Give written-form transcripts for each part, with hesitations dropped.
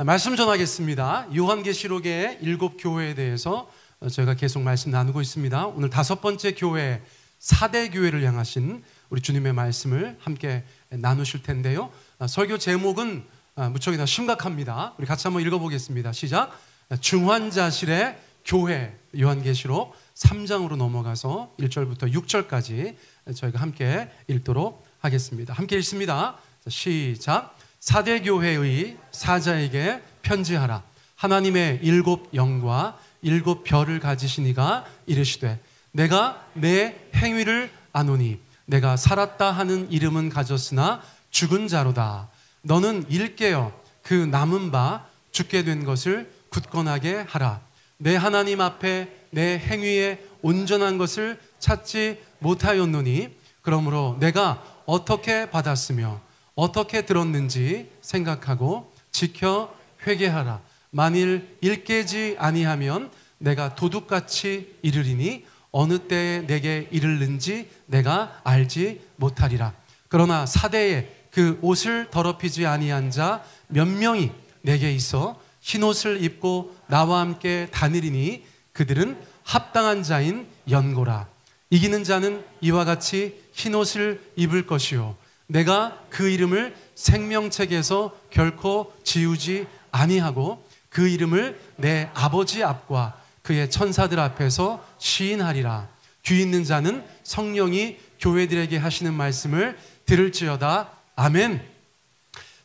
말씀 전하겠습니다. 요한계시록의 7교회에 대해서 저희가 계속 말씀 나누고 있습니다. 오늘 5번째 교회, 사대교회를 향하신 우리 주님의 말씀을 함께 나누실 텐데요. 설교 제목은 무척이나 심각합니다. 우리 같이 한번 읽어보겠습니다. 시작. 중환자실의 교회, 요한계시록 3장으로 넘어가서 1절부터 6절까지 저희가 함께 읽도록 하겠습니다. 함께 읽습니다. 시작. 사대교회의 사자에게 편지하라. 하나님의 7 영과 7 별을 가지신 이가 이르시되 내가 내 행위를 아노니 내가 살았다 하는 이름은 가졌으나 죽은 자로다. 너는 일깨어 그 남은 바 죽게 된 것을 굳건하게 하라. 내 하나님 앞에 내 행위에 온전한 것을 찾지 못하였노니 그러므로 내가 어떻게 받았으며 어떻게 들었는지 생각하고 지켜 회개하라. 만일 일깨지 아니하면 내가 도둑같이 이르리니 어느 때에 내게 이르는지 내가 알지 못하리라. 그러나 사대에 그 옷을 더럽히지 아니한 자 몇 명이 내게 있어 흰옷을 입고 나와 함께 다니리니 그들은 합당한 자인 연고라. 이기는 자는 이와 같이 흰옷을 입을 것이요 내가 그 이름을 생명책에서 결코 지우지 아니하고 그 이름을 내 아버지 앞과 그의 천사들 앞에서 시인하리라. 귀 있는 자는 성령이 교회들에게 하시는 말씀을 들을지어다. 아멘.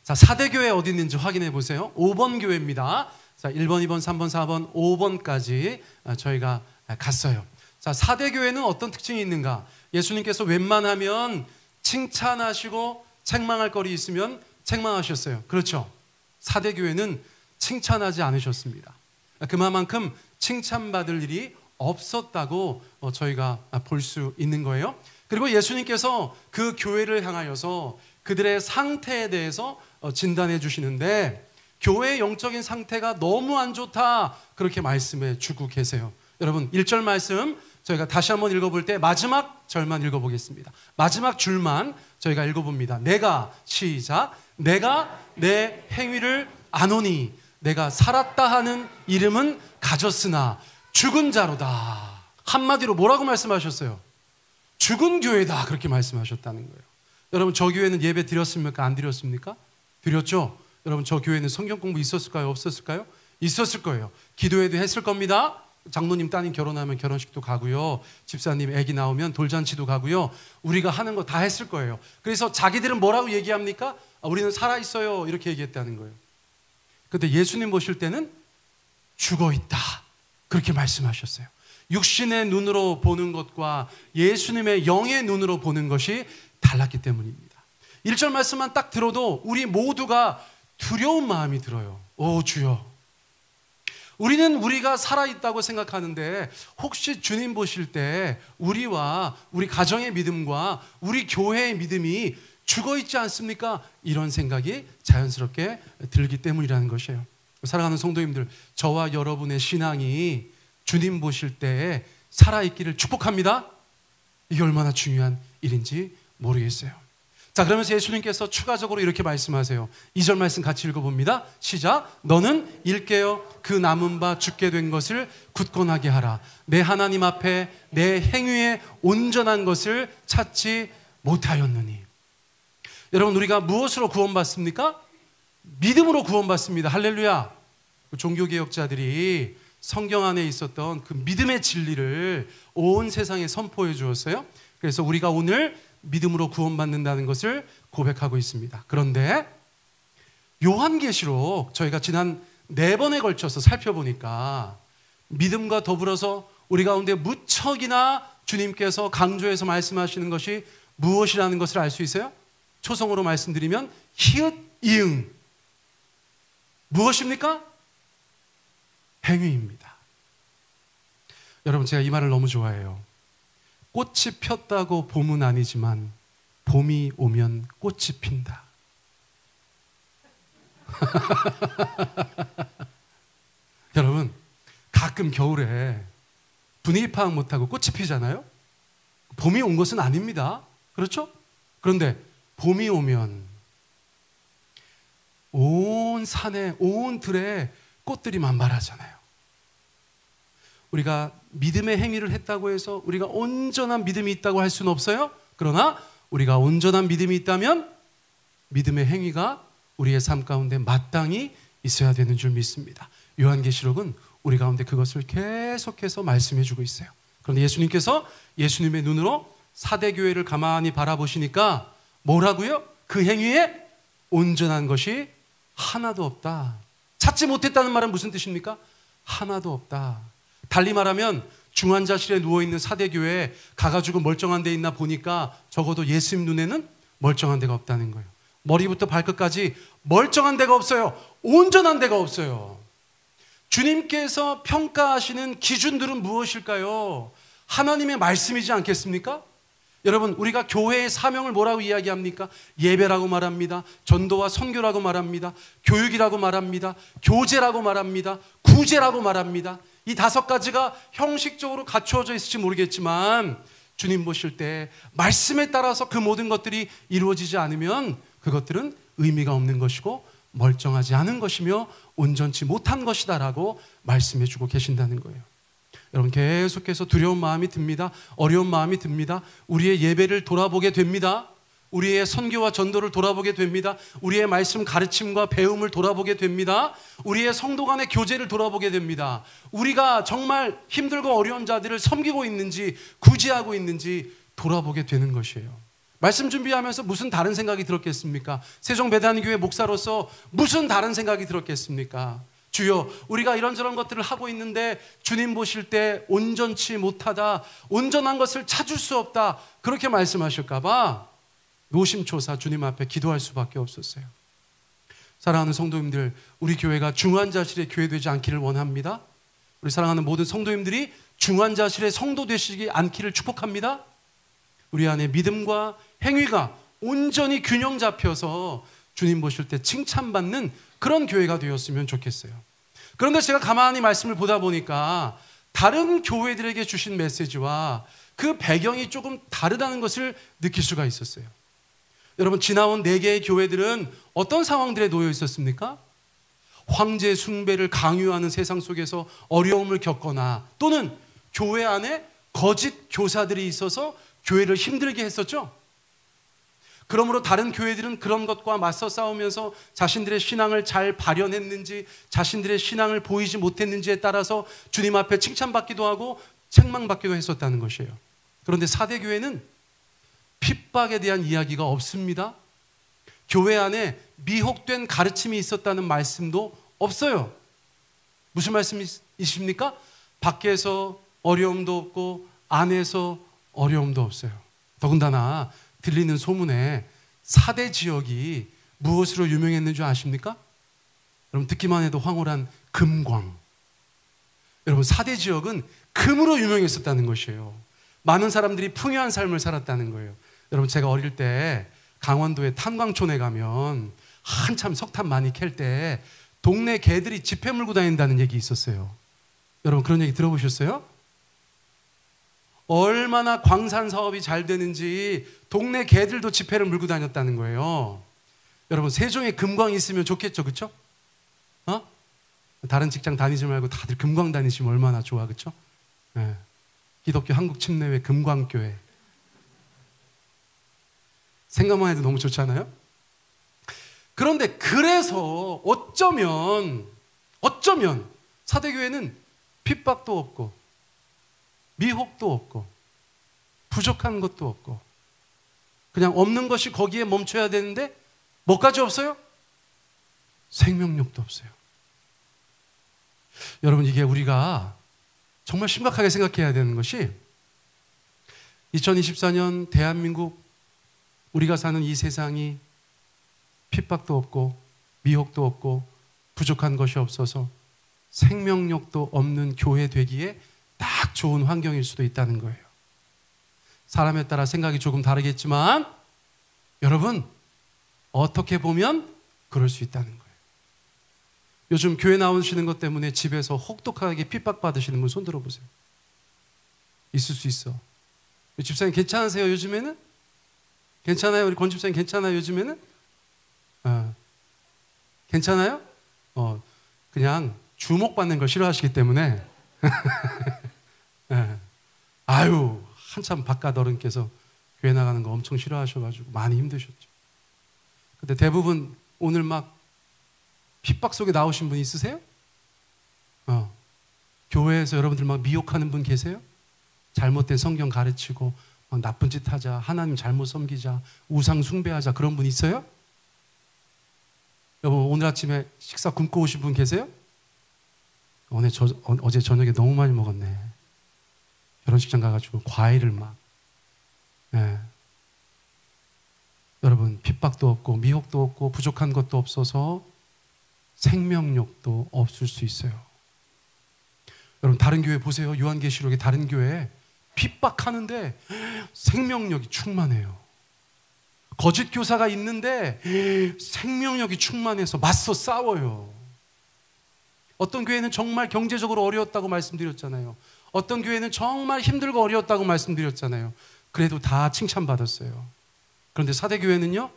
자, 사대교회 어디 있는지 확인해 보세요. 5번 교회입니다. 자, 1번, 2번, 3번, 4번, 5번까지 저희가 갔어요. 자, 사대교회는 어떤 특징이 있는가? 예수님께서 웬만하면 칭찬하시고 책망할 거리 있으면 책망하셨어요. 그렇죠? 사대교회는 칭찬하지 않으셨습니다. 그만큼 칭찬받을 일이 없었다고 저희가 볼 수 있는 거예요. 그리고 예수님께서 그 교회를 향하여서 그들의 상태에 대해서 진단해 주시는데 교회의 영적인 상태가 너무 안 좋다 그렇게 말씀해 주고 계세요. 여러분 1절 말씀 저희가 다시 한번 읽어볼 때 마지막 절만 읽어보겠습니다. 마지막 줄만 저희가 읽어봅니다. 내가 시작. 내가 내 행위를 아노니 내가 살았다 하는 이름은 가졌으나 죽은 자로다. 한마디로 뭐라고 말씀하셨어요? 죽은 교회다 그렇게 말씀하셨다는 거예요. 여러분 저 교회는 예배 드렸습니까? 안 드렸습니까? 드렸죠? 여러분 저 교회는 성경 공부 있었을까요? 없었을까요? 있었을 거예요. 기도회도 했을 겁니다. 장로님 따님 결혼하면 결혼식도 가고요. 집사님 아기 나오면 돌잔치도 가고요. 우리가 하는 거 다 했을 거예요. 그래서 자기들은 뭐라고 얘기합니까? 우리는 살아있어요 이렇게 얘기했다는 거예요. 그런데 예수님 보실 때는 죽어있다 그렇게 말씀하셨어요. 육신의 눈으로 보는 것과 예수님의 영의 눈으로 보는 것이 달랐기 때문입니다. 1절 말씀만 딱 들어도 우리 모두가 두려운 마음이 들어요. 오 주여, 우리는 우리가 살아있다고 생각하는데 혹시 주님 보실 때 우리와 우리 가정의 믿음과 우리 교회의 믿음이 죽어있지 않습니까? 이런 생각이 자연스럽게 들기 때문이라는 것이에요. 사랑하는 성도님들, 저와 여러분의 신앙이 주님 보실 때 살아있기를 축복합니다. 이게 얼마나 중요한 일인지 모르겠어요. 자, 그러면서 예수님께서 추가적으로 이렇게 말씀하세요. 2절 말씀 같이 읽어봅니다. 시작. 너는 일깨어 그 남은 바 죽게 된 것을 굳건하게 하라. 내 하나님 앞에 내 행위에 온전한 것을 찾지 못하였느니. 여러분 우리가 무엇으로 구원받습니까? 믿음으로 구원받습니다. 할렐루야. 종교개혁자들이 성경 안에 있었던 그 믿음의 진리를 온 세상에 선포해 주었어요. 그래서 우리가 오늘 믿음으로 구원받는다는 것을 고백하고 있습니다. 그런데 요한계시록 저희가 지난 4번에 걸쳐서 살펴보니까 믿음과 더불어서 우리 가운데 무척이나 주님께서 강조해서 말씀하시는 것이 무엇이라는 것을 알 수 있어요? 초성으로 말씀드리면 히읗 이응. 무엇입니까? 행위입니다. 여러분 제가 이 말을 너무 좋아해요. 꽃이 폈다고 봄은 아니지만 봄이 오면 꽃이 핀다. 여러분 가끔 겨울에 분위기 파악 못하고 꽃이 피잖아요. 봄이 온 것은 아닙니다. 그렇죠? 그런데 봄이 오면 온 산에, 온 들에 꽃들이 만발하잖아요. 우리가 믿음의 행위를 했다고 해서 우리가 온전한 믿음이 있다고 할 수는 없어요. 그러나 우리가 온전한 믿음이 있다면 믿음의 행위가 우리의 삶 가운데 마땅히 있어야 되는 줄 믿습니다. 요한계시록은 우리 가운데 그것을 계속해서 말씀해 주고 있어요. 그런데 예수님께서 예수님의 눈으로 사대 교회를 가만히 바라보시니까 뭐라고요? 그 행위에 온전한 것이 하나도 없다. 찾지 못했다는 말은 무슨 뜻입니까? 하나도 없다. 달리 말하면 중환자실에 누워있는 사대 교회에 가가지고 멀쩡한 데 있나 보니까 적어도 예수님 눈에는 멀쩡한 데가 없다는 거예요. 머리부터 발끝까지 멀쩡한 데가 없어요. 온전한 데가 없어요. 주님께서 평가하시는 기준들은 무엇일까요? 하나님의 말씀이지 않겠습니까? 여러분, 우리가 교회의 사명을 뭐라고 이야기합니까? 예배라고 말합니다. 전도와 선교라고 말합니다. 교육이라고 말합니다. 교제라고 말합니다. 구제라고 말합니다. 이 5가지가 형식적으로 갖추어져 있을지 모르겠지만 주님 보실 때 말씀에 따라서 그 모든 것들이 이루어지지 않으면 그것들은 의미가 없는 것이고 멀쩡하지 않은 것이며 온전치 못한 것이다라고 말씀해 주고 계신다는 거예요. 여러분, 계속해서 두려운 마음이 듭니다. 어려운 마음이 듭니다. 우리의 예배를 돌아보게 됩니다. 우리의 선교와 전도를 돌아보게 됩니다. 우리의 말씀 가르침과 배움을 돌아보게 됩니다. 우리의 성도 간의 교제를 돌아보게 됩니다. 우리가 정말 힘들고 어려운 자들을 섬기고 있는지 구제하고 있는지 돌아보게 되는 것이에요. 말씀 준비하면서 무슨 다른 생각이 들었겠습니까? 세종배단교회 목사로서 무슨 다른 생각이 들었겠습니까? 주여, 우리가 이런저런 것들을 하고 있는데 주님 보실 때 온전치 못하다, 온전한 것을 찾을 수 없다, 그렇게 말씀하실까 봐 노심초사 주님 앞에 기도할 수밖에 없었어요. 사랑하는 성도님들, 우리 교회가 중환자실의 교회 되지 않기를 원합니다. 우리 사랑하는 모든 성도님들이 중환자실의 성도 되시지 않기를 축복합니다. 우리 안에 믿음과 행위가 온전히 균형 잡혀서 주님 보실 때 칭찬받는 그런 교회가 되었으면 좋겠어요. 그런데 제가 가만히 말씀을 보다 보니까 다른 교회들에게 주신 메시지와 그 배경이 조금 다르다는 것을 느낄 수가 있었어요. 여러분, 지나온 4개의 교회들은 어떤 상황들에 놓여 있었습니까? 황제 숭배를 강요하는 세상 속에서 어려움을 겪거나 또는 교회 안에 거짓 교사들이 있어서 교회를 힘들게 했었죠. 그러므로 다른 교회들은 그런 것과 맞서 싸우면서 자신들의 신앙을 잘 발현했는지 자신들의 신앙을 보이지 못했는지에 따라서 주님 앞에 칭찬받기도 하고 책망받기도 했었다는 것이에요. 그런데 사대교회는 핍박에 대한 이야기가 없습니다. 교회 안에 미혹된 가르침이 있었다는 말씀도 없어요. 무슨 말씀이십니까? 밖에서 어려움도 없고 안에서 어려움도 없어요. 더군다나 들리는 소문에 사대 지역이 무엇으로 유명했는 줄 아십니까? 여러분, 듣기만 해도 황홀한 금광. 여러분, 사대 지역은 금으로 유명했었다는 것이에요. 많은 사람들이 풍요한 삶을 살았다는 거예요. 여러분, 제가 어릴 때 강원도의 탄광촌에 가면 한참 석탄 많이 캘 때 동네 개들이 지폐 물고 다닌다는 얘기 있었어요. 여러분, 그런 얘기 들어보셨어요? 얼마나 광산 사업이 잘 되는지 동네 개들도 지폐를 물고 다녔다는 거예요. 여러분, 세종에 금광이 있으면 좋겠죠, 그렇죠? 다른 직장 다니지 말고 다들 금광 다니시면 얼마나 좋아, 그렇죠? 네. 기독교 한국 침례회 금광교회. 생각만 해도 너무 좋잖아요. 그런데 그래서 어쩌면 사대교회는 핍박도 없고 미혹도 없고 부족한 것도 없고 그냥 없는 것이 거기에 멈춰야 되는데 뭐까지 없어요? 생명력도 없어요. 여러분, 이게 우리가 정말 심각하게 생각해야 되는 것이 2024년 대한민국, 우리가 사는 이 세상이 핍박도 없고 미혹도 없고 부족한 것이 없어서 생명력도 없는 교회 되기에 딱 좋은 환경일 수도 있다는 거예요. 사람에 따라 생각이 조금 다르겠지만 여러분, 어떻게 보면 그럴 수 있다는 거예요. 요즘 교회 나오시는 것 때문에 집에서 혹독하게 핍박받으시는 분 손 들어보세요. 있을 수 있어. 집사님 괜찮으세요, 요즘에는? 괜찮아요? 우리 권 집사님 괜찮아요, 요즘에는? 괜찮아요? 그냥 주목받는 걸 싫어하시기 때문에 네. 아유, 한참 바깥 어른께서 교회 나가는 거 엄청 싫어하셔가지고 많이 힘드셨죠. 근데 대부분 오늘 막 핍박 속에 나오신 분 있으세요? 교회에서 여러분들 막 미혹하는 분 계세요? 잘못된 성경 가르치고 막 나쁜 짓 하자, 하나님 잘못 섬기자, 우상 숭배하자, 그런 분 있어요? 여러분 오늘 아침에 식사 굶고 오신 분 계세요? 어제 저녁에 너무 많이 먹었네. 결혼식장 가가지고 과일을 막. 네. 여러분 핍박도 없고 미혹도 없고 부족한 것도 없어서 생명력도 없을 수 있어요. 여러분 다른 교회 보세요. 요한계시록의 다른 교회 핍박하는데 생명력이 충만해요. 거짓 교사가 있는데 생명력이 충만해서 맞서 싸워요. 어떤 교회는 정말 경제적으로 어려웠다고 말씀드렸잖아요. 어떤 교회는 정말 힘들고 어려웠다고 말씀드렸잖아요. 그래도 다 칭찬받았어요. 그런데 사대교회는요,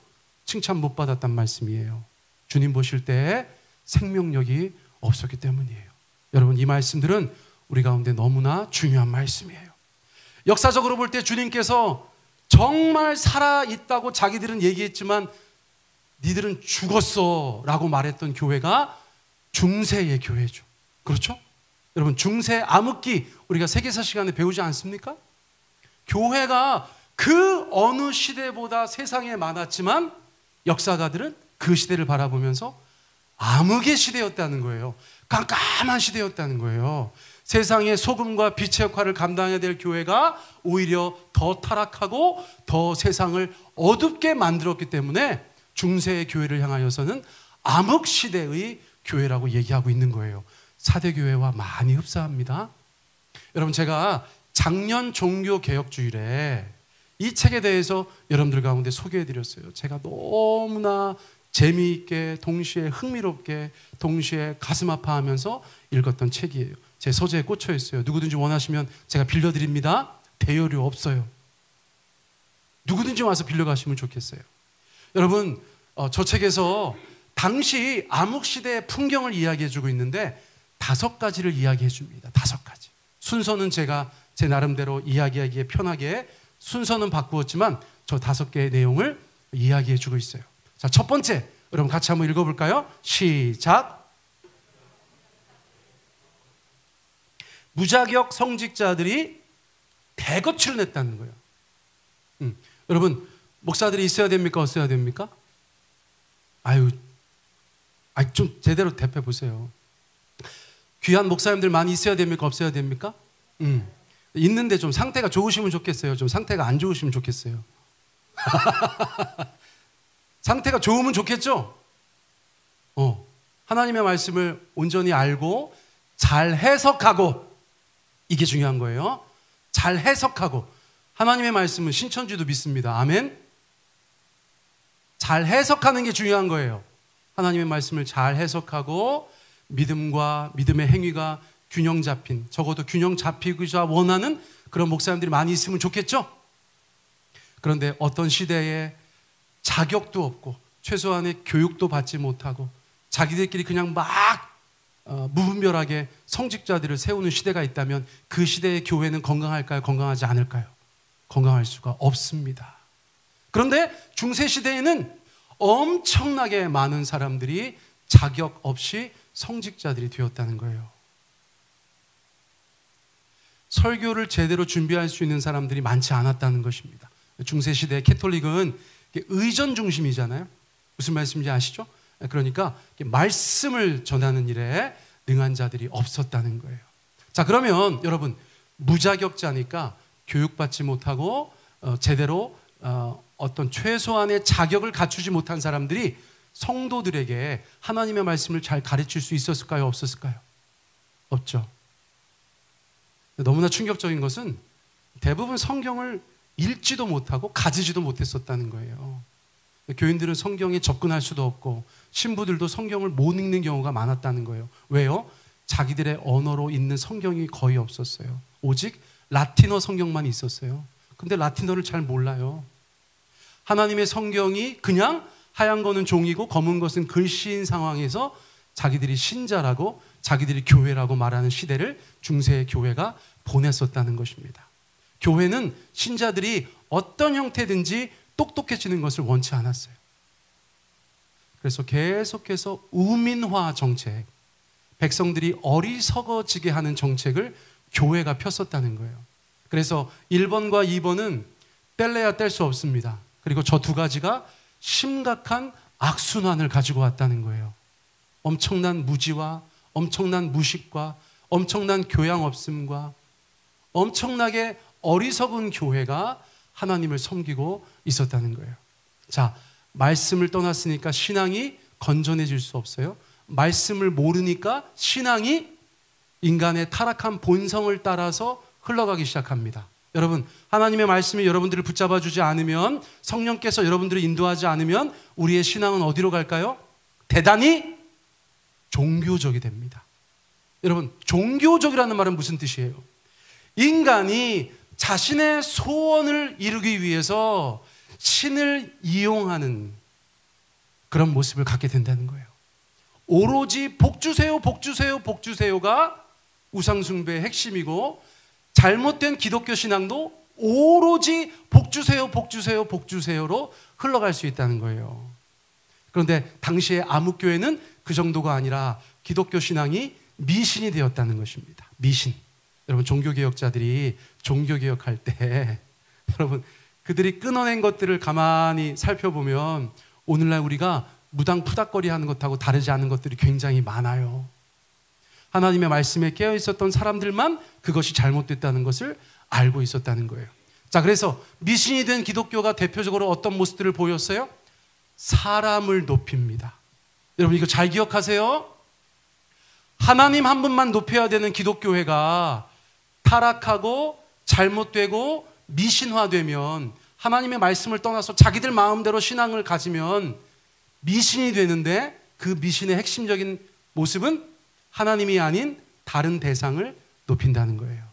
칭찬 못 받았단 말씀이에요. 주님 보실 때 생명력이 없었기 때문이에요. 여러분 이 말씀들은 우리 가운데 너무나 중요한 말씀이에요. 역사적으로 볼 때 주님께서 정말 살아있다고 자기들은 얘기했지만 니들은 죽었어 라고 말했던 교회가 중세의 교회죠. 그렇죠? 여러분 중세 암흑기 우리가 세계사 시간에 배우지 않습니까? 교회가 그 어느 시대보다 세상에 많았지만 역사가들은 그 시대를 바라보면서 암흑의 시대였다는 거예요. 깜깜한 시대였다는 거예요. 세상의 소금과 빛의 역할을 감당해야 될 교회가 오히려 더 타락하고 더 세상을 어둡게 만들었기 때문에 중세의 교회를 향하여서는 암흑 시대의 교회라고 얘기하고 있는 거예요. 사대교회와 많이 흡사합니다. 여러분 제가 작년 종교개혁주일에 이 책에 대해서 여러분들 가운데 소개해드렸어요. 제가 너무나 재미있게 동시에 흥미롭게 동시에 가슴 아파하면서 읽었던 책이에요. 제 서재에 꽂혀 있어요. 누구든지 원하시면 제가 빌려드립니다. 대여료 없어요. 누구든지 와서 빌려가시면 좋겠어요. 여러분 저 책에서 당시 암흑시대의 풍경을 이야기해주고 있는데 5가지를 이야기해줍니다. 5가지. 순서는 제가 제 나름대로 이야기하기에 편하게 순서는 바꾸었지만 저 5개의 내용을 이야기해주고 있어요. 자, 첫 번째, 여러분 같이 한번 읽어볼까요? 시작. 무자격 성직자들이 대거취를 냈다는 거예요. 여러분 목사들이 있어야 됩니까? 없어야 됩니까? 좀 제대로 대표 보세요. 귀한 목사님들 많이 있어야 됩니까? 없어야 됩니까? 있는데 좀 상태가 좋으시면 좋겠어요. 좀 상태가 안 좋으시면 좋겠어요. 상태가 좋으면 좋겠죠? 하나님의 말씀을 온전히 알고 잘 해석하고, 이게 중요한 거예요. 잘 해석하고. 하나님의 말씀은 신천지도 믿습니다. 아멘. 잘 해석하는 게 중요한 거예요. 하나님의 말씀을 잘 해석하고 믿음과 믿음의 행위가 균형 잡힌, 적어도 균형 잡히고자 원하는 그런 목사님들이 많이 있으면 좋겠죠? 그런데 어떤 시대에 자격도 없고 최소한의 교육도 받지 못하고 자기들끼리 그냥 막 무분별하게 성직자들을 세우는 시대가 있다면 그 시대의 교회는 건강할까요? 건강하지 않을까요? 건강할 수가 없습니다. 그런데 중세시대에는 엄청나게 많은 사람들이 자격 없이 성직자들이 되었다는 거예요. 설교를 제대로 준비할 수 있는 사람들이 많지 않았다는 것입니다. 중세시대 캐톨릭은 의전 중심이잖아요. 무슨 말씀인지 아시죠? 그러니까 말씀을 전하는 일에 능한 자들이 없었다는 거예요. 자, 그러면 여러분 무자격자니까 교육받지 못하고 제대로 어떤 최소한의 자격을 갖추지 못한 사람들이 성도들에게 하나님의 말씀을 잘 가르칠 수 있었을까요? 없었을까요? 없죠. 너무나 충격적인 것은 대부분 성경을 읽지도 못하고 가지지도 못했었다는 거예요. 교인들은 성경에 접근할 수도 없고 신부들도 성경을 못 읽는 경우가 많았다는 거예요. 왜요? 자기들의 언어로 있는 성경이 거의 없었어요. 오직 라틴어 성경만 있었어요. 근데 라틴어를 잘 몰라요. 하나님의 성경이 그냥 하얀 거는 종이고 검은 것은 글씨인 상황에서 자기들이 신자라고 자기들이 교회라고 말하는 시대를 중세의 교회가 보냈었다는 것입니다. 교회는 신자들이 어떤 형태든지 똑똑해지는 것을 원치 않았어요. 그래서 계속해서 우민화 정책, 백성들이 어리석어지게 하는 정책을 교회가 폈었다는 거예요. 그래서 1번과 2번은 뗄래야 뗄 수 없습니다. 그리고 저 두 가지가 심각한 악순환을 가지고 왔다는 거예요. 엄청난 무지와 엄청난 무식과 엄청난 교양 없음과 엄청나게 어리석은 교회가 하나님을 섬기고 있었다는 거예요. 자, 말씀을 떠났으니까 신앙이 건전해질 수 없어요. 말씀을 모르니까 신앙이 인간의 타락한 본성을 따라서 흘러가기 시작합니다. 여러분, 하나님의 말씀이 여러분들을 붙잡아 주지 않으면, 성령께서 여러분들을 인도하지 않으면 우리의 신앙은 어디로 갈까요? 대단히 종교적이 됩니다. 여러분, 종교적이라는 말은 무슨 뜻이에요? 인간이 자신의 소원을 이루기 위해서 신을 이용하는 그런 모습을 갖게 된다는 거예요. 오로지 복주세요, 복주세요, 복주세요가 우상숭배의 핵심이고, 잘못된 기독교 신앙도 오로지 복주세요, 복주세요, 복주세요로 흘러갈 수 있다는 거예요. 그런데 당시의 암흑교회는 그 정도가 아니라 기독교 신앙이 미신이 되었다는 것입니다. 미신. 여러분, 종교개혁자들이 종교개혁할 때 여러분, 그들이 끊어낸 것들을 가만히 살펴보면 오늘날 우리가 무당푸닥거리 하는 것하고 다르지 않은 것들이 굉장히 많아요. 하나님의 말씀에 깨어 있었던 사람들만 그것이 잘못됐다는 것을 알고 있었다는 거예요. 자, 그래서 미신이 된 기독교가 대표적으로 어떤 모습들을 보였어요? 사람을 높입니다. 여러분, 이거 잘 기억하세요. 하나님 한 분만 높여야 되는 기독교회가 타락하고 잘못되고 미신화되면, 하나님의 말씀을 떠나서 자기들 마음대로 신앙을 가지면 미신이 되는데, 그 미신의 핵심적인 모습은 하나님이 아닌 다른 대상을 높인다는 거예요.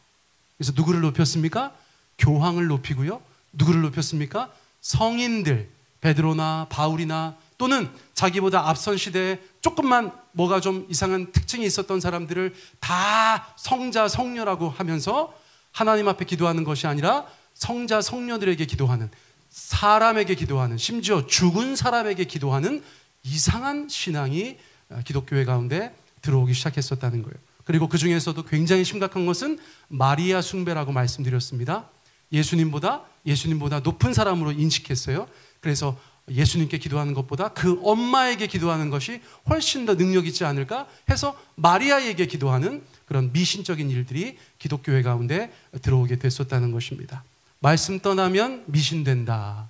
그래서 누구를 높였습니까? 교황을 높이고요. 누구를 높였습니까? 성인들, 베드로나 바울이나 또는 자기보다 앞선 시대에 조금만 뭐가 좀 이상한 특징이 있었던 사람들을 다 성자, 성녀라고 하면서 하나님 앞에 기도하는 것이 아니라 성자, 성녀들에게 기도하는, 사람에게 기도하는, 심지어 죽은 사람에게 기도하는 이상한 신앙이 기독교회 가운데 들어오기 시작했었다는 거예요. 그리고 그 중에서도 굉장히 심각한 것은 마리아 숭배라고 말씀드렸습니다. 예수님보다 높은 사람으로 인식했어요. 그래서 예수님께 기도하는 것보다 그 엄마에게 기도하는 것이 훨씬 더 능력 있지 않을까 해서 마리아에게 기도하는 그런 미신적인 일들이 기독교회 가운데 들어오게 됐었다는 것입니다. 말씀 떠나면 미신된다.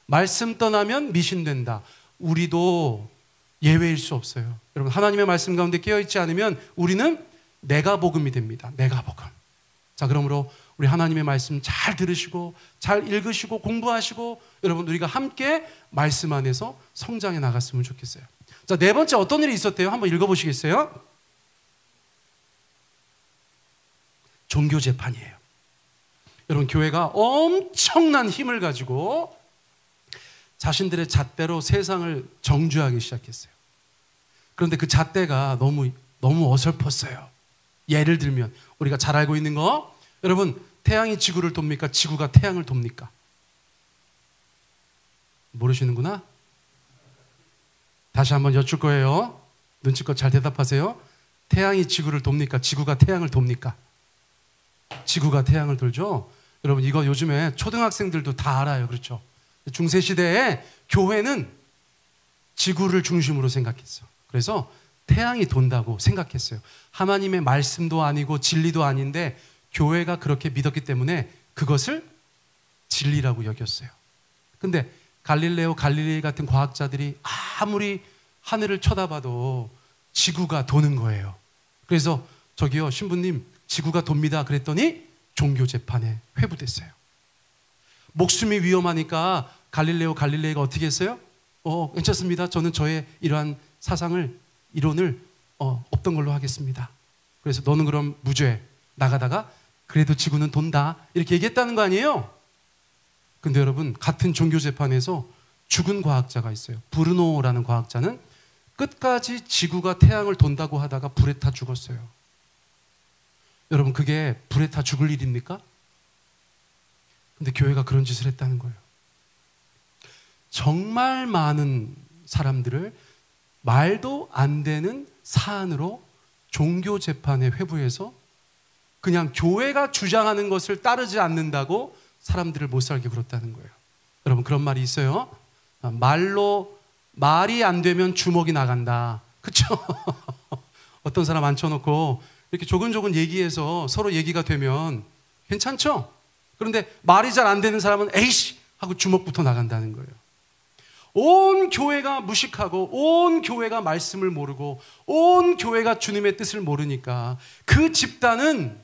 말씀 떠나면 미신된다. 우리도 예외일 수 없어요. 여러분, 하나님의 말씀 가운데 깨어있지 않으면 우리는 메가복음이 됩니다. 메가복음. 자, 그러므로 우리 하나님의 말씀 잘 들으시고 잘 읽으시고 공부하시고, 여러분, 우리가 함께 말씀 안에서 성장해 나갔으면 좋겠어요. 자, 네 번째 어떤 일이 있었대요? 한번 읽어보시겠어요? 종교재판이에요. 여러분, 교회가 엄청난 힘을 가지고 자신들의 잣대로 세상을 정죄하기 시작했어요. 그런데 그 잣대가 너무 어설펐어요. 예를 들면 우리가 잘 알고 있는 거, 여러분, 태양이 지구를 돕니까? 지구가 태양을 돕니까? 모르시는구나? 다시 한번 여쭐 거예요. 눈치껏 잘 대답하세요. 태양이 지구를 돕니까? 지구가 태양을 돕니까? 지구가 태양을 돌죠? 여러분, 이거 요즘에 초등학생들도 다 알아요. 그렇죠? 중세시대에 교회는 지구를 중심으로 생각했어. 그래서 태양이 돈다고 생각했어요. 하나님의 말씀도 아니고 진리도 아닌데 교회가 그렇게 믿었기 때문에 그것을 진리라고 여겼어요. 근데 갈릴레오, 갈릴레이 같은 과학자들이 아무리 하늘을 쳐다봐도 지구가 도는 거예요. 그래서 저기요, 신부님, 지구가 돕니다 그랬더니 종교재판에 회부됐어요. 목숨이 위험하니까 갈릴레오, 갈릴레이가 어떻게 했어요? 괜찮습니다. 저는 저의 이러한 사상을, 이론을 없던 걸로 하겠습니다. 그래서 너는 그럼 무죄, 나가다가 그래도 지구는 돈다, 이렇게 얘기했다는 거 아니에요? 근데 여러분, 같은 종교재판에서 죽은 과학자가 있어요. 브루노라는 과학자는 끝까지 지구가 태양을 돈다고 하다가 불에 타 죽었어요. 여러분, 그게 불에 타 죽을 일입니까? 근데 교회가 그런 짓을 했다는 거예요. 정말 많은 사람들을 말도 안 되는 사안으로 종교 재판에 회부해서 그냥 교회가 주장하는 것을 따르지 않는다고 사람들을 못 살게 굴었다는 거예요. 여러분, 그런 말이 있어요. 말이 안 되면 주먹이 나간다. 그쵸? 어떤 사람 앉혀놓고 이렇게 조근조근 얘기해서 서로 얘기가 되면 괜찮죠? 그런데 말이 잘 안 되는 사람은 에이씨! 하고 주먹부터 나간다는 거예요. 온 교회가 무식하고 온 교회가 말씀을 모르고 온 교회가 주님의 뜻을 모르니까 그 집단은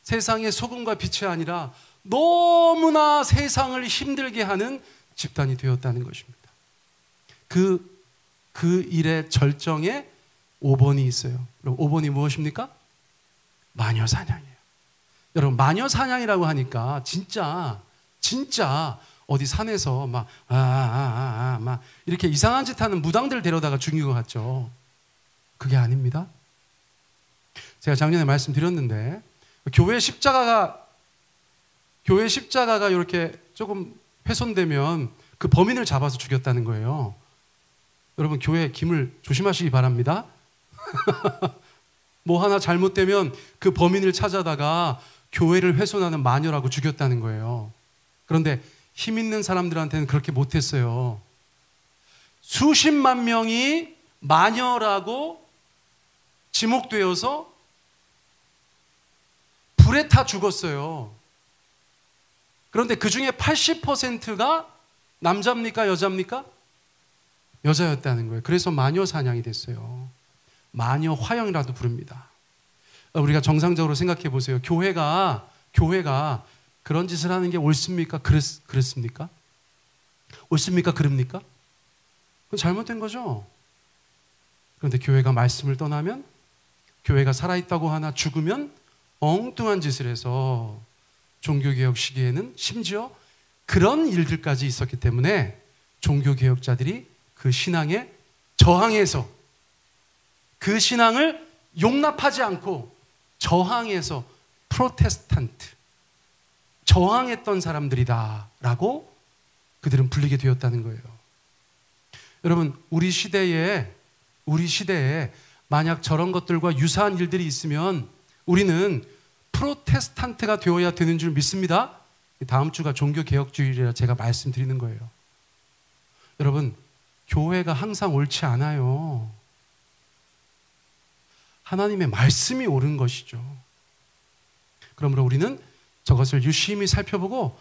세상의 소금과 빛이 아니라 너무나 세상을 힘들게 하는 집단이 되었다는 것입니다. 그 일의 절정에 5번이 있어요. 그럼 5번이 무엇입니까? 마녀 사냥이에요. 여러분, 마녀 사냥이라고 하니까 진짜 어디 산에서 막 이렇게 이상한 짓 하는 무당들 데려다가 죽인 것 같죠. 그게 아닙니다. 제가 작년에 말씀드렸는데 교회 십자가가 이렇게 조금 훼손되면 그 범인을 잡아서 죽였다는 거예요. 여러분, 교회 김을 조심하시기 바랍니다. 뭐 하나 잘못되면 그 범인을 찾아다가 교회를 훼손하는 마녀라고 죽였다는 거예요. 그런데 힘 있는 사람들한테는 그렇게 못했어요. 수십만 명이 마녀라고 지목되어서 불에 타 죽었어요. 그런데 그 중에 80%가 남자입니까? 여자입니까? 여자였다는 거예요. 그래서 마녀 사냥이 됐어요. 마녀 화형이라도 부릅니다. 우리가 정상적으로 생각해 보세요. 교회가 그런 짓을 하는 게 옳습니까? 그렇습니까? 옳습니까? 그럽니까? 그건 잘못된 거죠. 그런데 교회가 말씀을 떠나면, 교회가 살아있다고 하나 죽으면 엉뚱한 짓을 해서 종교개혁 시기에는 심지어 그런 일들까지 있었기 때문에 종교개혁자들이 그 신앙에 저항해서 그 신앙을 용납하지 않고 저항해서 프로테스탄트, 저항했던 사람들이다라고 그들은 불리게 되었다는 거예요. 여러분, 우리 시대에 만약 저런 것들과 유사한 일들이 있으면 우리는 프로테스탄트가 되어야 되는 줄 믿습니다. 다음 주가 종교개혁주일이라 제가 말씀드리는 거예요. 여러분, 교회가 항상 옳지 않아요. 하나님의 말씀이 옳은 것이죠. 그러므로 우리는 저것을 유심히 살펴보고,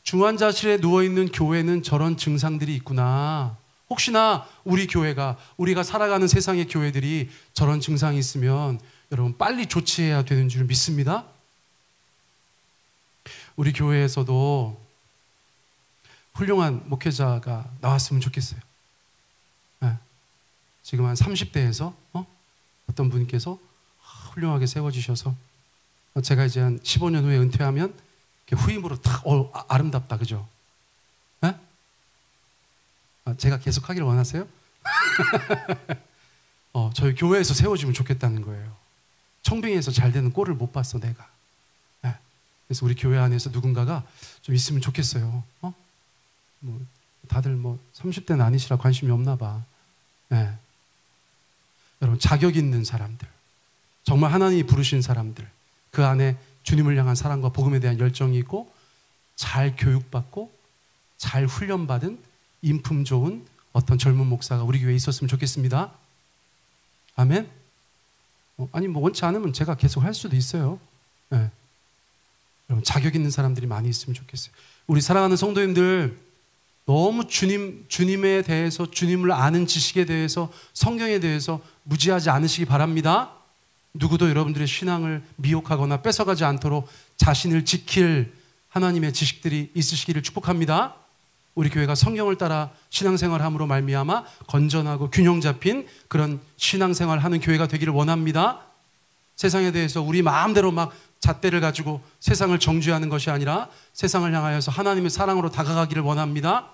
중환자실에 누워있는 교회는 저런 증상들이 있구나. 혹시나 우리가 살아가는 세상의 교회들이 저런 증상이 있으면 여러분 빨리 조치해야 되는 줄 믿습니다. 우리 교회에서도 훌륭한 목회자가 나왔으면 좋겠어요. 네. 지금 한 30대에서 어떤 분께서 훌륭하게 세워주셔서 제가 이제 한 15년 후에 은퇴하면 후임으로 딱 아름답다, 그죠? 네? 제가 계속 하기를 원하세요? 저희 교회에서 세워주면 좋겠다는 거예요. 청빙에서 잘 되는 꼴을 못 봤어, 내가. 네. 그래서 우리 교회 안에서 누군가가 좀 있으면 좋겠어요. 다들 30대는 아니시라 관심이 없나 봐. 네. 여러분, 자격 있는 사람들, 정말 하나님이 부르신 사람들, 그 안에 주님을 향한 사랑과 복음에 대한 열정이 있고 잘 교육받고 잘 훈련받은 인품 좋은 어떤 젊은 목사가 우리 교회에 있었으면 좋겠습니다. 아멘? 아니 원치 않으면 제가 계속 할 수도 있어요. 네. 여러분, 자격 있는 사람들이 많이 있으면 좋겠어요. 우리 사랑하는 성도님들, 너무 주님에 대해서, 주님을 아는 지식에 대해서, 성경에 대해서 무지하지 않으시기 바랍니다. 누구도 여러분들의 신앙을 미혹하거나 뺏어가지 않도록 자신을 지킬 하나님의 지식들이 있으시기를 축복합니다. 우리 교회가 성경을 따라 신앙생활함으로 말미암아 건전하고 균형 잡힌 그런 신앙생활하는 교회가 되기를 원합니다. 세상에 대해서 우리 마음대로 막 잣대를 가지고 세상을 정죄하는 것이 아니라 세상을 향하여서 하나님의 사랑으로 다가가기를 원합니다.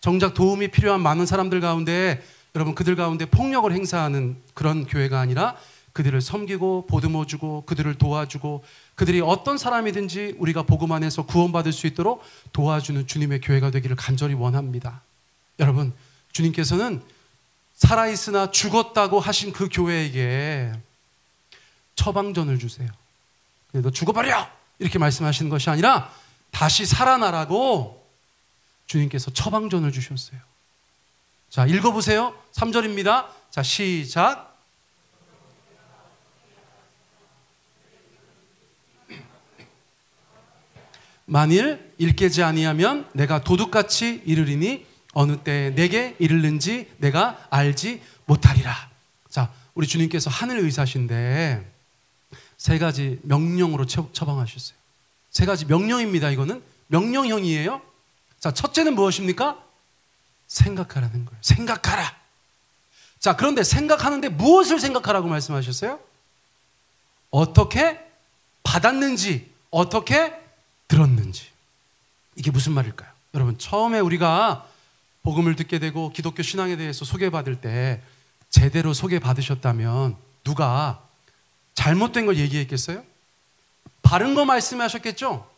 정작 도움이 필요한 많은 사람들 가운데 여러분 그들 가운데 폭력을 행사하는 그런 교회가 아니라 그들을 섬기고 보듬어주고 그들을 도와주고 그들이 어떤 사람이든지 우리가 복음 안에서 구원받을 수 있도록 도와주는 주님의 교회가 되기를 간절히 원합니다. 여러분, 주님께서는 살아있으나 죽었다고 하신 그 교회에게 처방전을 주세요. 너 죽어버려! 이렇게 말씀하시는 것이 아니라 다시 살아나라고 주님께서 처방전을 주셨어요. 자, 읽어보세요. 3절입니다. 자, 시작. 만일 읽게지 아니하면 내가 도둑같이 이르리니 어느 때에 내게 이르는지 내가 알지 못하리라. 자, 우리 주님께서 하늘 의사신데 세 가지 명령으로 처방하셨어요. 세 가지 명령입니다. 이거는 명령형이에요. 자, 첫째는 무엇입니까? 생각하라는 거예요. 생각하라. 자, 그런데 생각하는데 무엇을 생각하라고 말씀하셨어요? 어떻게 받았는지, 어떻게 들었는지. 이게 무슨 말일까요? 여러분, 처음에 우리가 복음을 듣게 되고 기독교 신앙에 대해서 소개받을 때 제대로 소개받으셨다면 누가 잘못된 걸 얘기했겠어요? 바른 거 말씀하셨겠죠?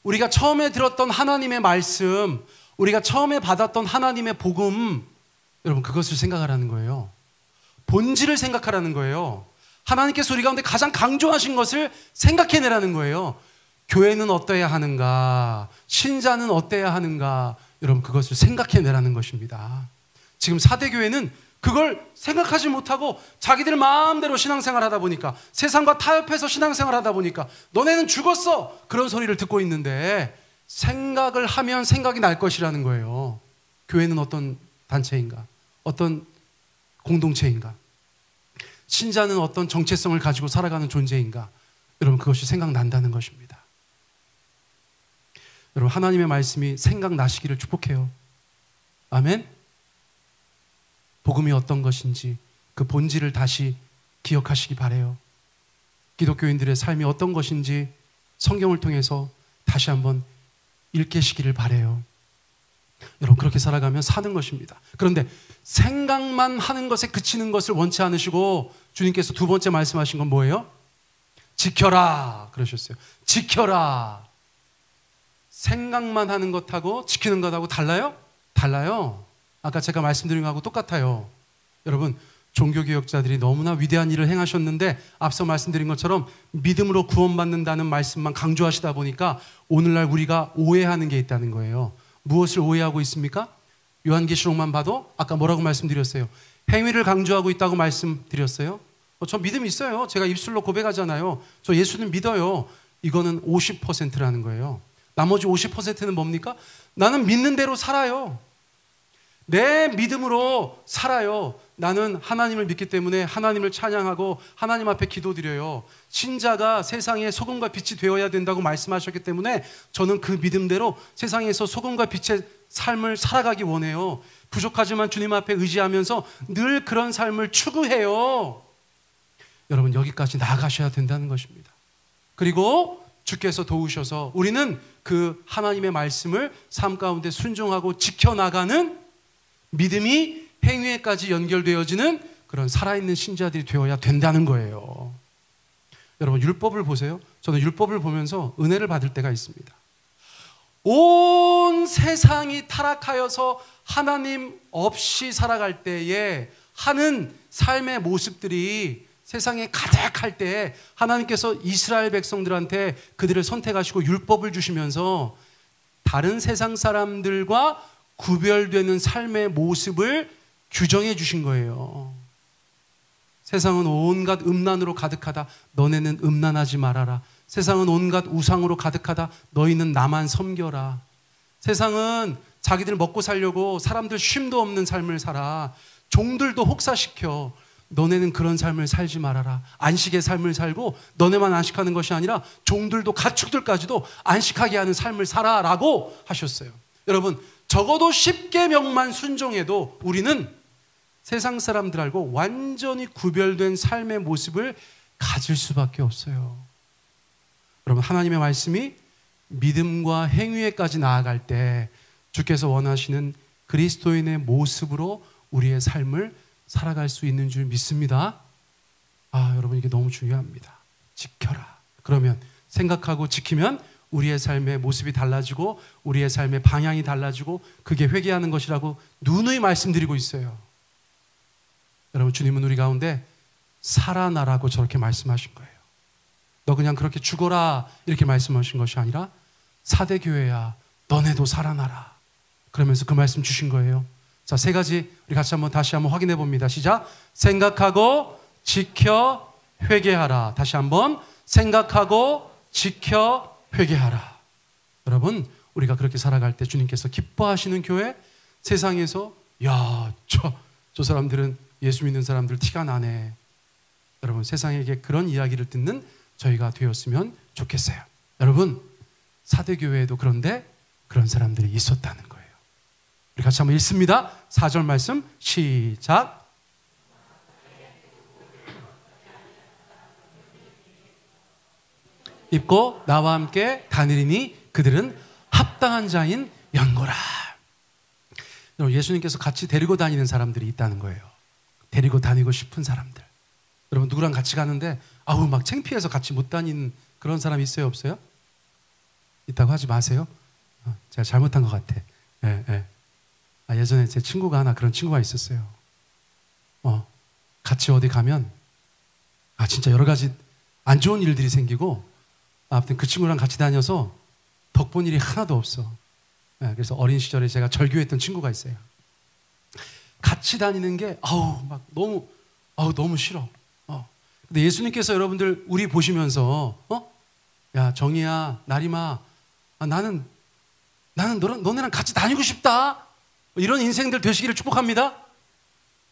우리가 처음에 들었던 하나님의 말씀, 우리가 처음에 받았던 하나님의 복음, 여러분 그것을 생각하라는 거예요. 본질을 생각하라는 거예요. 하나님께서 우리 가운데 가장 강조하신 것을 생각해내라는 거예요. 교회는 어떠해야 하는가? 신자는 어때야 하는가? 여러분 그것을 생각해내라는 것입니다. 지금 사대교회는 그걸 생각하지 못하고 자기들 마음대로 신앙생활 하다 보니까 세상과 타협해서 신앙생활 하다 보니까 너네는 죽었어! 그런 소리를 듣고 있는데 생각을 하면 생각이 날 것이라는 거예요. 교회는 어떤 단체인가? 어떤 공동체인가? 신자는 어떤 정체성을 가지고 살아가는 존재인가? 여러분 그것이 생각난다는 것입니다. 여러분 하나님의 말씀이 생각나시기를 축복해요. 아멘? 복음이 어떤 것인지 그 본질을 다시 기억하시기 바라요. 기독교인들의 삶이 어떤 것인지 성경을 통해서 다시 한번 읽으시기를 바라요. 여러분 그렇게 살아가면 사는 것입니다. 그런데 생각만 하는 것에 그치는 것을 원치 않으시고 주님께서 두 번째 말씀하신 건 뭐예요? 지켜라 그러셨어요. 지켜라. 생각만 하는 것하고 지키는 것하고 달라요? 달라요. 아까 제가 말씀드린 것하고 똑같아요. 여러분 종교개혁자들이 너무나 위대한 일을 행하셨는데 앞서 말씀드린 것처럼 믿음으로 구원받는다는 말씀만 강조하시다 보니까 오늘날 우리가 오해하는 게 있다는 거예요. 무엇을 오해하고 있습니까? 요한계시록만 봐도 아까 뭐라고 말씀드렸어요? 행위를 강조하고 있다고 말씀드렸어요. 저 믿음 있어요. 제가 입술로 고백하잖아요. 저 예수님 믿어요. 이거는 50%라는 거예요. 나머지 50%는 뭡니까? 나는 믿는 대로 살아요. 내 믿음으로 살아요. 나는 하나님을 믿기 때문에 하나님을 찬양하고 하나님 앞에 기도드려요. 신자가 세상의 소금과 빛이 되어야 된다고 말씀하셨기 때문에 저는 그 믿음대로 세상에서 소금과 빛의 삶을 살아가기 원해요. 부족하지만 주님 앞에 의지하면서 늘 그런 삶을 추구해요. 여러분 여기까지 나아가셔야 된다는 것입니다. 그리고 주께서 도우셔서 우리는 그 하나님의 말씀을 삶 가운데 순종하고 지켜나가는 믿음이 행위에까지 연결되어지는 그런 살아있는 신자들이 되어야 된다는 거예요. 여러분 율법을 보세요. 저는 율법을 보면서 은혜를 받을 때가 있습니다. 온 세상이 타락하여서 하나님 없이 살아갈 때에 하는 삶의 모습들이 세상에 가득할 때 하나님께서 이스라엘 백성들한테 그들을 선택하시고 율법을 주시면서 다른 세상 사람들과 구별되는 삶의 모습을 규정해 주신 거예요. 세상은 온갖 음란으로 가득하다. 너네는 음란하지 말아라. 세상은 온갖 우상으로 가득하다. 너희는 나만 섬겨라. 세상은 자기들 먹고 살려고 사람들 쉼도 없는 삶을 살아. 종들도 혹사시켜. 너네는 그런 삶을 살지 말아라. 안식의 삶을 살고 너네만 안식하는 것이 아니라 종들도 가축들까지도 안식하게 하는 삶을 살아라고 하셨어요. 여러분 적어도 10계명만 순종해도 우리는 세상 사람들하고 완전히 구별된 삶의 모습을 가질 수밖에 없어요. 여러분 하나님의 말씀이 믿음과 행위에까지 나아갈 때 주께서 원하시는 그리스도인의 모습으로 우리의 삶을 살아갈 수 있는 줄 믿습니다. 여러분, 이게 너무 중요합니다. 지켜라. 그러면 생각하고 지키면 우리의 삶의 모습이 달라지고 우리의 삶의 방향이 달라지고 그게 회개하는 것이라고 누누이 말씀드리고 있어요. 여러분, 주님은 우리 가운데 살아나라고 저렇게 말씀하신 거예요. 너 그냥 그렇게 죽어라 이렇게 말씀하신 것이 아니라 사대교회야, 너네도 살아나라. 그러면서 그 말씀 주신 거예요. 자, 세 가지 우리 같이 다시 한번 확인해 봅니다. 시작. 생각하고 지켜 회개하라. 다시 한번 생각하고 지켜 회개하라. 여러분, 우리가 그렇게 살아갈 때 주님께서 기뻐하시는 교회, 세상에서 야, 저 사람들은 예수 믿는 사람들 티가 나네. 여러분, 세상에게 그런 이야기를 듣는 저희가 되었으면 좋겠어요. 여러분, 사대교회에도 그런데 그런 사람들이 있었다는 거예요. 우리 같이 한번 읽습니다. 4절 말씀 시작. 입고 나와 함께 다니리니 그들은 합당한 자인 연고라. 예수님께서 같이 데리고 다니는 사람들이 있다는 거예요. 데리고 다니고 싶은 사람들. 여러분, 누구랑 같이 가는데 막 창피해서 같이 못 다니는 그런 사람 있어요, 없어요? 있다고 하지 마세요. 제가 잘못한 것 같아. 예. 예전에 제 친구가 하나 그런 친구가 있었어요. 같이 어디 가면 진짜 여러 가지 안 좋은 일들이 생기고, 아무튼 그 친구랑 같이 다녀서 덕본 일이 하나도 없어. 그래서 어린 시절에 제가 절교했던 친구가 있어요. 같이 다니는 게 너무 싫어. 근데 예수님께서 여러분들 우리 보시면서 야, 정희야, 나림아, 나는 너네랑 같이 다니고 싶다. 이런 인생들 되시기를 축복합니다.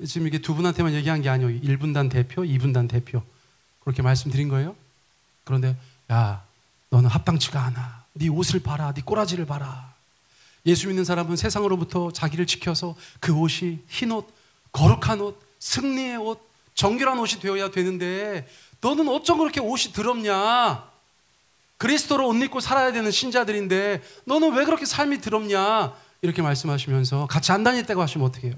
지금 이게 두 분한테만 얘기한 게 아니에요. 1분단 대표, 2분단 대표. 그렇게 말씀드린 거예요. 그런데 야, 너는 합당치가 않아. 네 옷을 봐라. 네 꼬라지를 봐라. 예수 믿는 사람은 세상으로부터 자기를 지켜서 그 옷이 흰 옷, 거룩한 옷, 승리의 옷, 정결한 옷이 되어야 되는데 너는 어쩜 그렇게 옷이 더럽냐? 그리스도로 옷 입고 살아야 되는 신자들인데 너는 왜 그렇게 삶이 더럽냐? 이렇게 말씀하시면서 같이 안 다녔다고 하시면 어떡해요?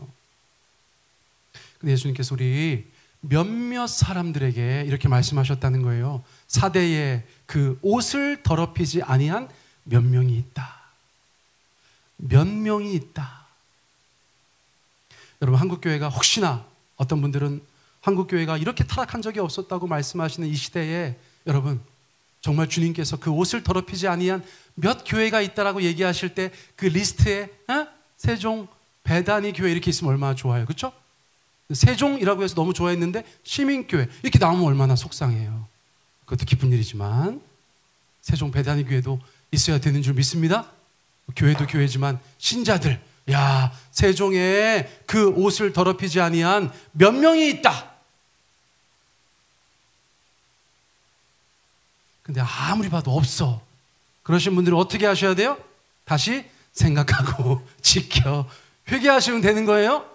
근데 예수님께서 우리 몇몇 사람들에게 이렇게 말씀하셨다는 거예요. 사대에 그 옷을 더럽히지 아니한 몇 명이 있다. 몇 명이 있다. 여러분, 한국교회가 혹시나 어떤 분들은 한국교회가 이렇게 타락한 적이 없었다고 말씀하시는 이 시대에 여러분, 정말 주님께서 그 옷을 더럽히지 아니한 몇 교회가 있다라고 얘기하실 때 그 리스트에 세종, 배단위 교회 이렇게 있으면 얼마나 좋아요. 그렇죠? 세종이라고 해서 너무 좋아했는데 시민교회 이렇게 나오면 얼마나 속상해요. 그것도 기쁜 일이지만 세종, 배단위 교회도 있어야 되는 줄 믿습니다. 교회도 교회지만 신자들, 야, 세종에 그 옷을 더럽히지 아니한 몇 명이 있다. 근데 아무리 봐도 없어. 그러신 분들은 어떻게 하셔야 돼요? 다시 생각하고 지켜 회개하시면 되는 거예요.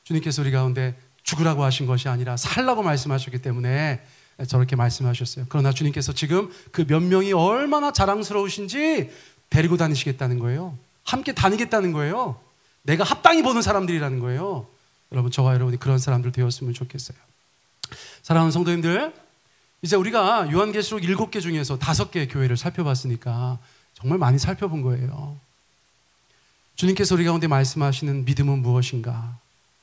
주님께서 우리 가운데 죽으라고 하신 것이 아니라 살라고 말씀하셨기 때문에 저렇게 말씀하셨어요. 그러나 주님께서 지금 그 몇 명이 얼마나 자랑스러우신지 데리고 다니시겠다는 거예요. 함께 다니겠다는 거예요. 내가 합당히 보는 사람들이라는 거예요. 여러분, 저와 여러분이 그런 사람들 되었으면 좋겠어요. 사랑하는 성도님들, 이제 우리가 요한계시록 7개 중에서 5개의 교회를 살펴봤으니까 정말 많이 살펴본 거예요. 주님께서 우리 가운데 말씀하시는 믿음은 무엇인가?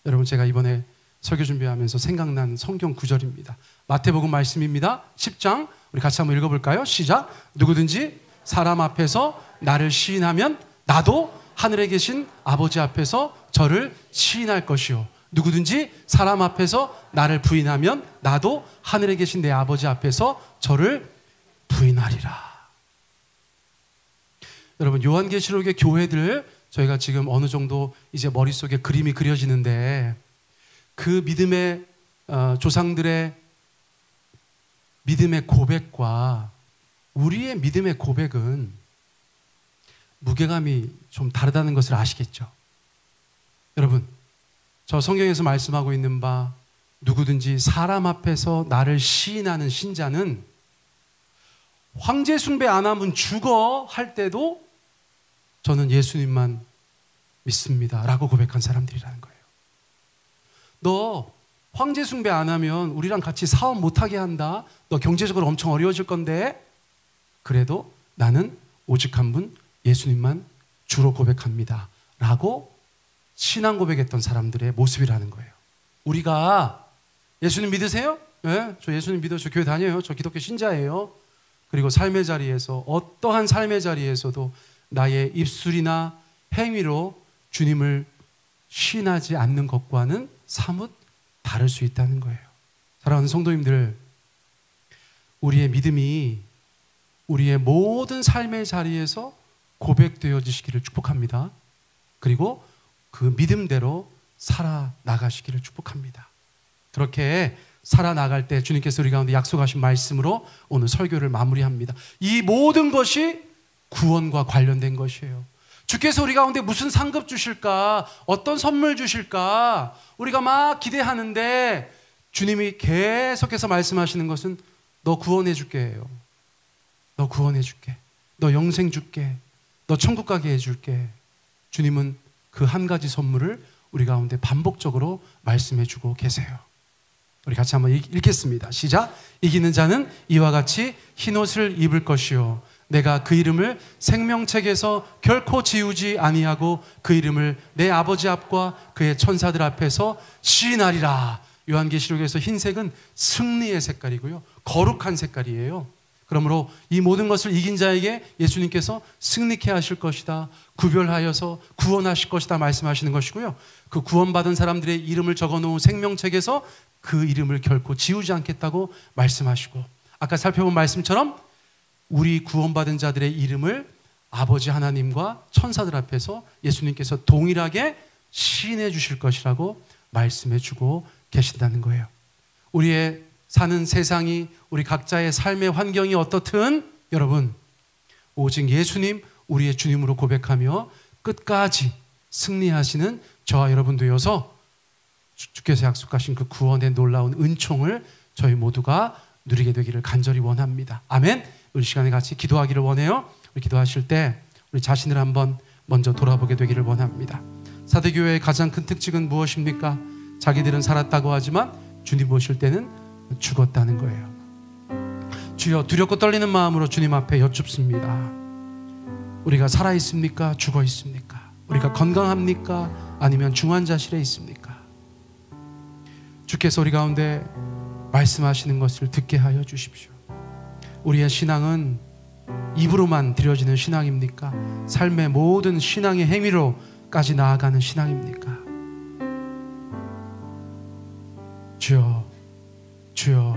여러분, 제가 이번에 설교 준비하면서 생각난 성경 구절입니다. 마태복음 말씀입니다. 10장 우리 같이 한번 읽어볼까요? 시작. 누구든지 사람 앞에서 나를 시인하면 나도 하늘에 계신 아버지 앞에서 저를 시인할 것이요. 누구든지 사람 앞에서 나를 부인하면 나도 하늘에 계신 내 아버지 앞에서 저를 부인하리라. 여러분, 요한계시록의 교회들 저희가 지금 어느 정도 이제 머릿속에 그림이 그려지는데 그 믿음의 조상들의 믿음의 고백과 우리의 믿음의 고백은 무게감이 좀 다르다는 것을 아시겠죠? 여러분, 저 성경에서 말씀하고 있는 바 누구든지 사람 앞에서 나를 시인하는 신자는 황제 숭배 안 하면 죽어 할 때도 저는 예수님만 믿습니다 라고 고백한 사람들이라는 거예요. 너 황제 숭배 안 하면 우리랑 같이 사업 못하게 한다. 너 경제적으로 엄청 어려워질 건데 그래도 나는 오직 한 분 예수님만 주로 고백합니다 라고 신앙 고백했던 사람들의 모습이라는 거예요. 우리가 예수님 믿으세요? 네, 저 예수님 믿어요. 저 교회 다녀요. 저 기독교 신자예요. 그리고 삶의 자리에서 어떠한 삶의 자리에서도 나의 입술이나 행위로 주님을 시인하지 않는 것과는 사뭇 다를 수 있다는 거예요. 사랑하는 성도님들, 우리의 믿음이 우리의 모든 삶의 자리에서 고백되어지시기를 축복합니다. 그리고 그 믿음대로 살아나가시기를 축복합니다. 그렇게 살아나갈 때 주님께서 우리 가운데 약속하신 말씀으로 오늘 설교를 마무리합니다. 이 모든 것이 구원과 관련된 것이에요. 주께서 우리 가운데 무슨 상급 주실까? 어떤 선물 주실까? 우리가 막 기대하는데 주님이 계속해서 말씀하시는 것은 너 구원해 줄게예요. 너 구원해 줄게. 너 영생 줄게. 너 천국 가게 해 줄게. 주님은 그 한 가지 선물을 우리 가운데 반복적으로 말씀해 주고 계세요. 우리 같이 한번 읽겠습니다. 시작. 이기는 자는 이와 같이 흰옷을 입을 것이요 내가 그 이름을 생명책에서 결코 지우지 아니하고 그 이름을 내 아버지 앞과 그의 천사들 앞에서 시인하리라. 요한계시록에서 흰색은 승리의 색깔이고요, 거룩한 색깔이에요. 그러므로 이 모든 것을 이긴 자에게 예수님께서 승리케 하실 것이다, 구별하여서 구원하실 것이다 말씀하시는 것이고요, 그 구원받은 사람들의 이름을 적어놓은 생명책에서 그 이름을 결코 지우지 않겠다고 말씀하시고, 아까 살펴본 말씀처럼 우리 구원받은 자들의 이름을 아버지 하나님과 천사들 앞에서 예수님께서 동일하게 시인해 주실 것이라고 말씀해 주고 계신다는 거예요. 우리의 사는 세상이, 우리 각자의 삶의 환경이 어떻든 여러분, 오직 예수님, 우리의 주님으로 고백하며 끝까지 승리하시는 저와 여러분 되어서 주께서 약속하신 그 구원의 놀라운 은총을 저희 모두가 누리게 되기를 간절히 원합니다. 아멘. 우리 시간에 같이 기도하기를 원해요. 우리 기도하실 때 우리 자신을 한번 먼저 돌아보게 되기를 원합니다. 사대교회의 가장 큰 특징은 무엇입니까? 자기들은 살았다고 하지만 주님 보실 때는 죽었다는 거예요. 주여, 두렵고 떨리는 마음으로 주님 앞에 여쭙습니다. 우리가 살아있습니까? 죽어있습니까? 우리가 건강합니까? 아니면 중환자실에 있습니까? 주께서 우리 가운데 말씀하시는 것을 듣게 하여 주십시오. 우리의 신앙은 입으로만 드려지는 신앙입니까? 삶의 모든 신앙의 행위로까지 나아가는 신앙입니까? 주여, 주여,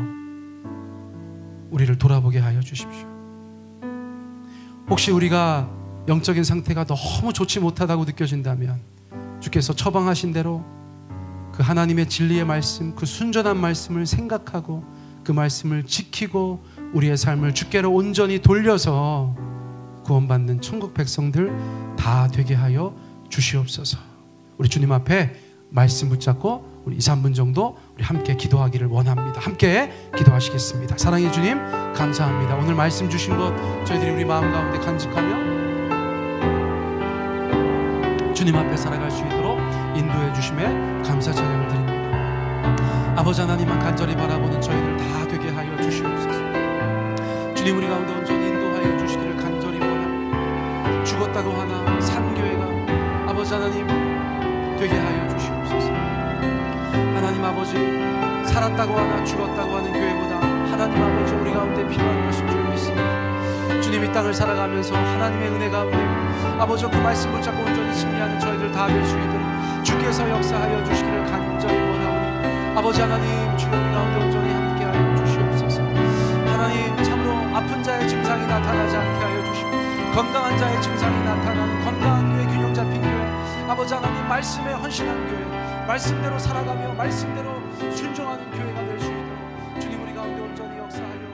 우리를 돌아보게 하여 주십시오. 혹시 우리가 영적인 상태가 너무 좋지 못하다고 느껴진다면 주께서 처방하신 대로 그 하나님의 진리의 말씀, 그 순전한 말씀을 생각하고 그 말씀을 지키고 우리의 삶을 주께로 온전히 돌려서 구원받는 천국 백성들 다 되게 하여 주시옵소서. 우리 주님 앞에 말씀 붙잡고 우리 2, 3분 정도 우리 함께 기도하기를 원합니다. 함께 기도하시겠습니다. 사랑의 주님, 감사합니다. 오늘 말씀 주신 것 저희들이 우리 마음 가운데 간직하며 주님 앞에 살아갈 수 있도록 인도해 주심에 감사 찬양을 드립니다. 아버지 하나님만 간절히 바라보는 저희들 다 되게 하여 주시옵소서. 주님, 우리 가운데 온전히 인도하여 주시기를 간절히 원합니다. 죽었다고 하나 산 교회가 아버지 하나님 되게 하여 주시옵소서. 하나님 아버지, 살았다고 하나 죽었다고 하는 교회보다 하나님 아버지 우리 가운데 필요한 것인 줄 믿습니다. 주님, 이 땅을 살아가면서 하나님의 은혜 가운데 아버지 그 말씀을 붙잡고 온전히 승리하는 저희들 다 될 수 있도록 주께서 역사하여 주시기를 간절히 원하오니 아버지 하나님, 주여 우리 가운데 온전히 함께하여 주시옵소서. 하나님, 참으로 아픈 자의 증상이 나타나지 않게 하여 주시고 건강한 자의 증상이 나타나는 건강한 교회, 균형 잡힌 교회, 아버지 하나님 말씀에 헌신한 교회, 말씀대로 살아가며 말씀대로 순종하는 교회가 될 수 있도록 주님 우리 가운데 온전히 역사하여